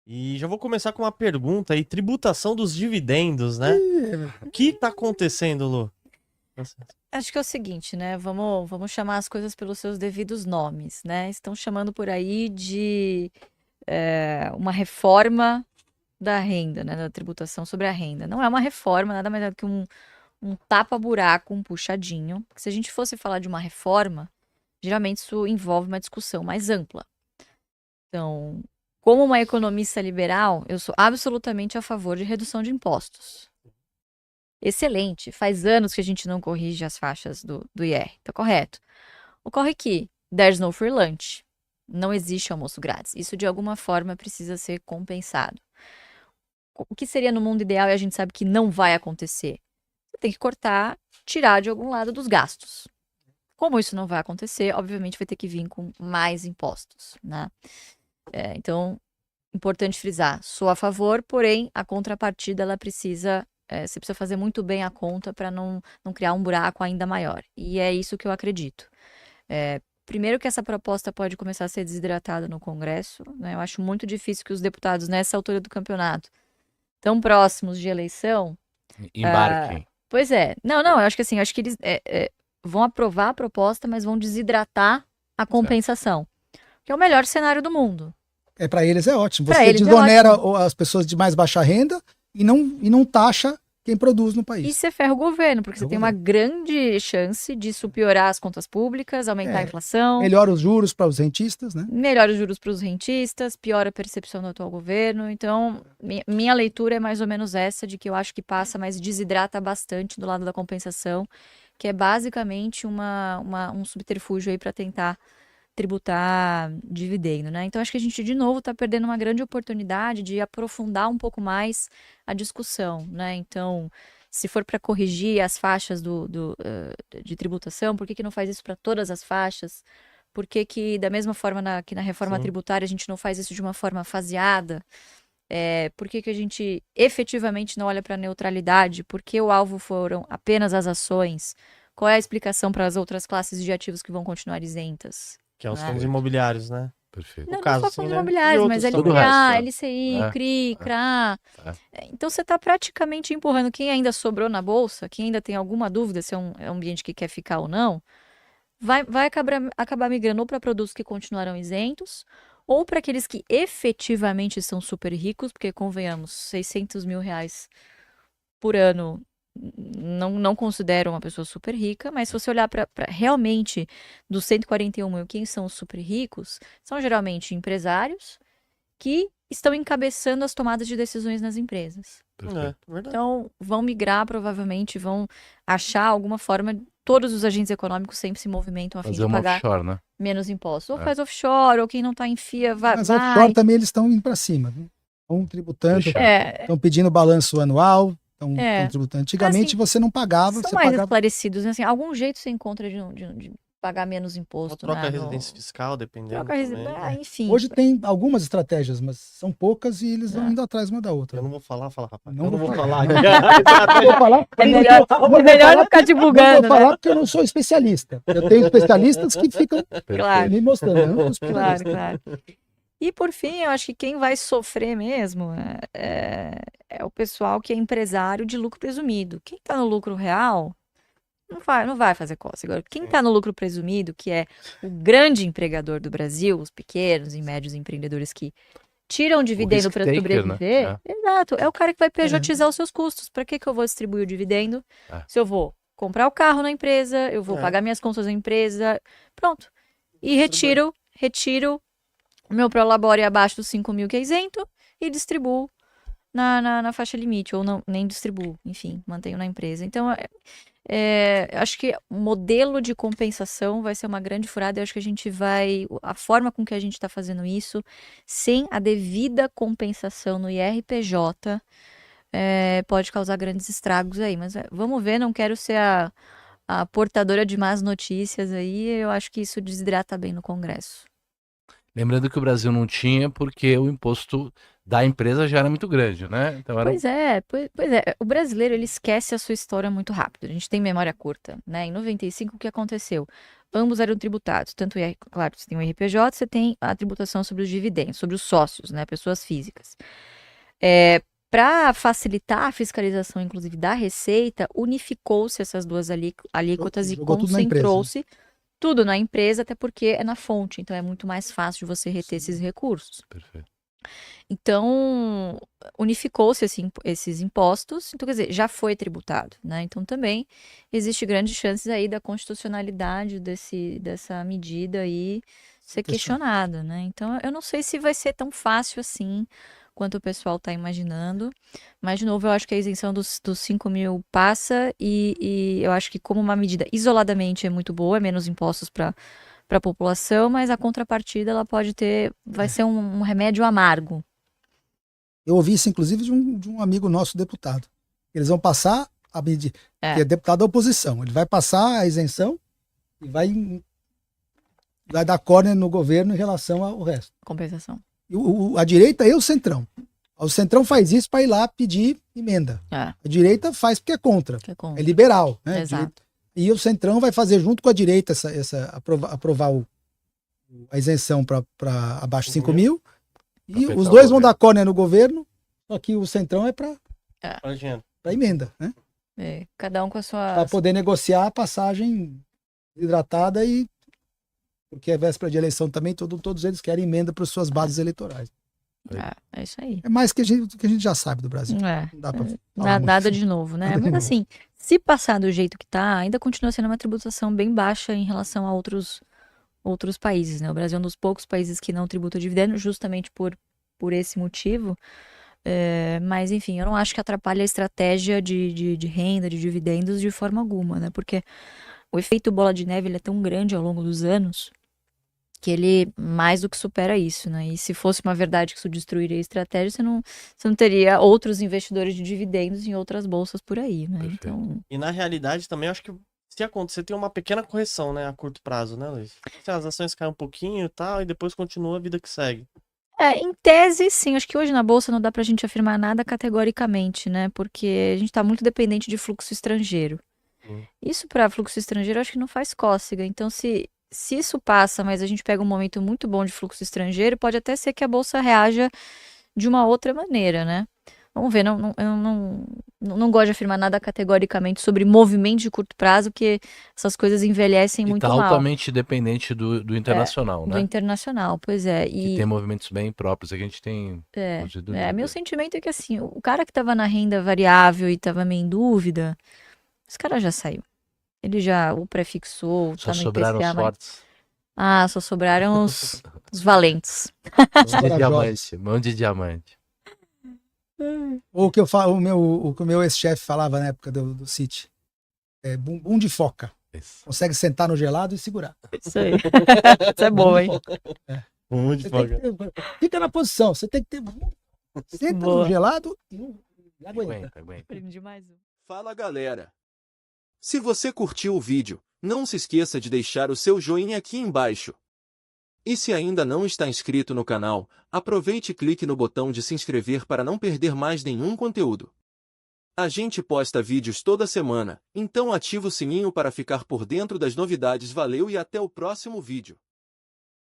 E já vou começar com uma pergunta aí, tributação dos dividendos, né? O que tá acontecendo, Lu? Acho que é o seguinte, né? Vamos chamar as coisas pelos seus devidos nomes, né? Estão chamando por aí de uma reforma da renda, né? Da tributação sobre a renda. Não é uma reforma, nada mais é do que um tapa-buraco, um puxadinho. Porque se a gente fosse falar de uma reforma, geralmente isso envolve uma discussão mais ampla. Então, como uma economista liberal, eu sou absolutamente a favor de redução de impostos. Excelente. Faz anos que a gente não corrige as faixas do IR. Tá correto. Ocorre que there's no free lunch. Não existe almoço grátis. Isso, de alguma forma, precisa ser compensado. O que seria no mundo ideal e a gente sabe que não vai acontecer? Você tem que cortar, tirar de algum lado dos gastos. Como isso não vai acontecer, obviamente vai ter que vir com mais impostos, né? Então, importante frisar, sou a favor, porém, a contrapartida, ela precisa, você precisa fazer muito bem a conta para não criar um buraco ainda maior. E é isso que eu acredito. Primeiro que essa proposta pode começar a ser desidratada no Congresso, né? Eu acho muito difícil que os deputados, nessa altura do campeonato, tão próximos de eleição. Embarquem. Pois é. Não, eu acho que assim, acho que eles vão aprovar a proposta, mas vão desidratar a compensação. Que é o melhor cenário do mundo. Para eles é ótimo. Pra Você eles é desonera ótimo. as pessoas de mais baixa renda e não taxa quem produz no E país. você ferra o governo, porque você tem uma grande chance disso piorar as contas públicas, aumentar a inflação. Melhora os juros para os rentistas, né? Melhora os juros para os rentistas, piora a percepção do atual governo. Então, minha leitura é mais ou menos essa, de que eu acho que passa, mas desidrata bastante do lado da compensação, que é basicamente um subterfúgio aí para tentar tributar dividendo, né? Então, acho que a gente, de novo, está perdendo uma grande oportunidade de aprofundar um pouco mais a discussão, né? Então, se for para corrigir as faixas de tributação, por que não faz isso para todas as faixas? Por que, da mesma forma que na reforma tributária, a gente não faz isso de uma forma faseada? Por que a gente efetivamente não olha para a neutralidade? Por que o alvo foram apenas as ações? Qual é a explicação para as outras classes de ativos que vão continuar isentas? Que são os imobiliários, né? Perfeito. Não, caso, não só sim, fundos né? imobiliários, mas Todo o LPA, resto, LCI, CRI, CRA. Então você está praticamente empurrando quem ainda sobrou na bolsa, quem ainda tem alguma dúvida se é um ambiente que quer ficar ou não, vai acabar migrando para produtos que continuarão isentos, ou para aqueles que efetivamente são super ricos, porque, convenhamos, 600 mil reais por ano não considero uma pessoa super rica, mas se você olhar para realmente dos 141 mil, quem são os super ricos, são geralmente empresários que estão encabeçando as tomadas de decisões nas empresas. Verdade. Então, vão migrar, provavelmente, vão achar alguma forma. Todos os agentes econômicos sempre se movimentam a fim de pagar offshore, né? menos impostos. Ou faz offshore, ou quem não está em FIA vai. Mas offshore também eles estão indo para cima. Estão tributando, estão pedindo balanço anual, estão tributando. Antigamente assim, você não pagava. São você mais pagava... esclarecidos, né? Assim, algum jeito você encontra de pagar menos imposto. Ou troca a residência fiscal, dependendo. Enfim. Hoje tem algumas estratégias, mas são poucas e eles vão indo atrás uma da outra. Eu não vou falar, rapaz. Não vou falar. Não vou falar. É melhor não ficar divulgando. Não vou falar porque eu não sou especialista. Eu tenho especialistas que ficam me mostrando. Eu não sou Claro. E por fim, eu acho que quem vai sofrer mesmo é o pessoal que é empresário de lucro presumido. Quem está no lucro real não vai fazer costa. Agora, quem está no lucro presumido, que é o grande empregador do Brasil, os pequenos e médios empreendedores que tiram dividendo para sobreviver, né? Exato, é o cara que vai pejotizar os seus custos. Para que eu vou distribuir o dividendo se eu vou comprar o carro na empresa, eu vou pagar minhas contas na empresa, pronto. E retiro o meu prolabore abaixo dos 5 mil que é isento e distribuo na faixa limite, ou não, nem distribuo, enfim, mantenho na empresa. Então, acho que o modelo de compensação vai ser uma grande furada. Eu acho que a forma com que a gente está fazendo isso, sem a devida compensação no IRPJ, pode causar grandes estragos aí. Mas vamos ver, não quero ser a portadora de más notícias aí. Eu acho que isso desidrata bem no Congresso. Lembrando que o Brasil não tinha porque o imposto da empresa já era muito grande, né? Então era... Pois é. O brasileiro, ele esquece a sua história muito rápido. A gente tem memória curta, né? Em 95, o que aconteceu? Ambos eram tributados. Tanto, claro, você tem o RPJ, você tem a tributação sobre os dividendos, sobre os sócios, né? Pessoas físicas. Para facilitar a fiscalização, inclusive, da Receita, unificou-se essas duas alíquotas e concentrou-se tudo na empresa, até porque é na fonte. Então, é muito mais fácil de você reter esses recursos. Perfeito. Então, unificou-se esses impostos, então, quer dizer, já foi tributado, né? Então, também existe grandes chances aí da constitucionalidade dessa medida aí ser questionada, né? Então, eu não sei se vai ser tão fácil assim quanto o pessoal está imaginando, mas, de novo, eu acho que a isenção dos 5 mil passa e eu acho que como uma medida isoladamente é muito boa, é menos impostos para a população, mas a contrapartida ela vai ser um remédio amargo. Eu ouvi isso, inclusive, de um amigo nosso deputado. Eles vão passar a medida, que é deputado da oposição. Ele vai passar a isenção e vai dar córner no governo em relação ao resto. Compensação. A direita e o Centrão. O Centrão faz isso para ir lá pedir emenda. A direita faz porque é contra. É liberal, né? Exato. E o Centrão vai fazer junto com a direita aprovar a isenção para abaixo de 5 mil. E os dois vão dar córner no governo, só que o Centrão é para emenda, né? Cada um com a sua... Para poder negociar a passagem hidratada porque é véspera de eleição também, todos eles querem emenda para as suas bases eleitorais. É isso aí. É mais que a gente já sabe do Brasil. Não dá pra nada de novo, né? Mas assim, se passar do jeito que tá, ainda continua sendo uma tributação bem baixa em relação a outros países, né? O Brasil é um dos poucos países que não tributa dividendo, justamente por esse motivo. Mas, enfim, eu não acho que atrapalhe a estratégia de renda, de dividendos de forma alguma, né? Porque o efeito bola de neve ele é tão grande ao longo dos anos que ele mais do que supera isso, né? E se fosse uma verdade que isso destruiria a estratégia, você não teria outros investidores de dividendos em outras bolsas por aí, né? Então... E na realidade também, eu acho que se acontecer, tem uma pequena correção, né, a curto prazo, né, Luiz? As ações caem um pouquinho e tal, e depois continua a vida que segue. Em tese, sim. Acho que hoje na Bolsa não dá pra gente afirmar nada categoricamente, né? Porque a gente tá muito dependente de fluxo estrangeiro. Isso para fluxo estrangeiro, acho que não faz cócega. Então, se isso passa, mas a gente pega um momento muito bom de fluxo estrangeiro, pode até ser que a Bolsa reaja de uma outra maneira, né? Vamos ver, eu não gosto de afirmar nada categoricamente sobre movimentos de curto prazo, porque essas coisas envelhecem muito mal. E altamente dependente do internacional, né? Do internacional, pois é. Que tem movimentos bem próprios, a gente tem... Meu sentimento é que assim, o cara que estava na renda variável e estava meio em dúvida, esse cara já saiu. Ele já o prefixou, só sobraram os fortes. Só sobraram os valentes. Mão de diamante. Ou que o que o meu ex-chefe falava na época do City. Bumbum de foca. Isso. Consegue sentar no gelado e segurar. Isso aí. Isso é bom, hein? Bumbum de foca. Fica na posição. Você tem que ter... Senta no gelado e aguenta. Fala, galera. Se você curtiu o vídeo, não se esqueça de deixar o seu joinha aqui embaixo. E se ainda não está inscrito no canal, aproveite e clique no botão de se inscrever para não perder mais nenhum conteúdo. A gente posta vídeos toda semana, então ativa o sininho para ficar por dentro das novidades. Valeu e até o próximo vídeo.